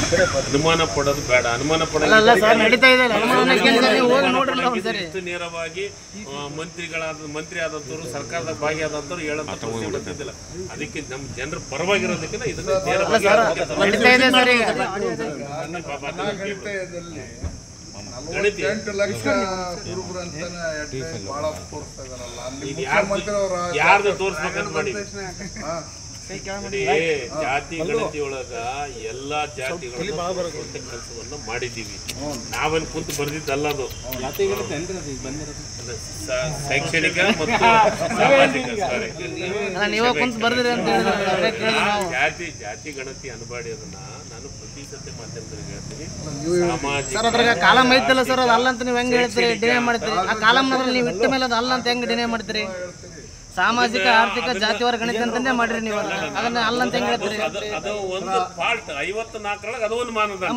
ಅನುಮಾನ ಪಡೋದು ಬೇಡ. ಅನುಮಾನ ಪಡೋದು ಇಷ್ಟು ನೇರವಾಗಿ ಮಂತ್ರಿ ಆದಂಥವ್ರು ಸರ್ಕಾರದ ಭಾಗಿಯಾದಂಥವ್ರು ಹೇಳೋದು ಗೊತ್ತಿದ್ದಿಲ್ಲ. ಅದಕ್ಕೆ ನಮ್ಮ ಜನರ ಪರವಾಗಿರೋದಕ್ಕಿಂತ ಇದನ್ನ ಯಾರ್ದು ತೋರಿಸ್ಬೇಕಂತ ಮಾಡಿ ಜಾತಿ ಗಣತಿ ಒಳಗ ಎಲ್ಲಾ ಜಾತಿಗಳು ಕೆಲಸವನ್ನ ಮಾಡಿದ್ದೀವಿ. ನಾವೇನು ಕುಂತು ಬರ್ದಿದ್ದಲ್ಲ, ಅದು ಶೈಕ್ಷಣಿಕ ಮತ್ತು ಸಾಮಾಜಿಕ ಜಾತಿ ಗಣತಿ ಅನ್ಬಾಡಿ ಅದನ್ನ ನಾನು ಪ್ರತಿ ಸತಿ ಮಾಧ್ಯಮದಲ್ಲಿ ಹೇಳ್ತೀನಿ. ಸಾಮಾಜಿಕ ಕಾಲಮ್ ಐತಲ್ಲ ಸರ್, ಅದು ಅಲ್ಲ ಅಂತ ನೀವು ಹೆಂಗ್ ಹೇಳ್ತೀರಿ, ಡಿನೇ ಮಾಡ್ತೀರಿ? ಆ ಕಾಲಮ್ ನೀವು ಇಟ್ಟ ಮೇಲೆ ಅದು ಅಲ್ಲ ಅಂತ ಹೆಂಗ್ ಡಿನೇ ಮಾಡ್ತೀರಿ? ಸಾಮಾಜಿಕ ಆರ್ಥಿಕ ಜಾತಿವಾರ ಗಣಿತ ಅಂತಂದೇ ಮಾಡ್ರಿ ನೀವು, ಅದನ್ನ ಅಲ್ಲ ಅಂತ ಹೆಂಗ್ ಹೇಳ್ತೀರಿ? ಅದು ಒಂದು ಪಾರ್ಟ್ 54 ಅದು ಒಂದು ಮಾನದಂಡ.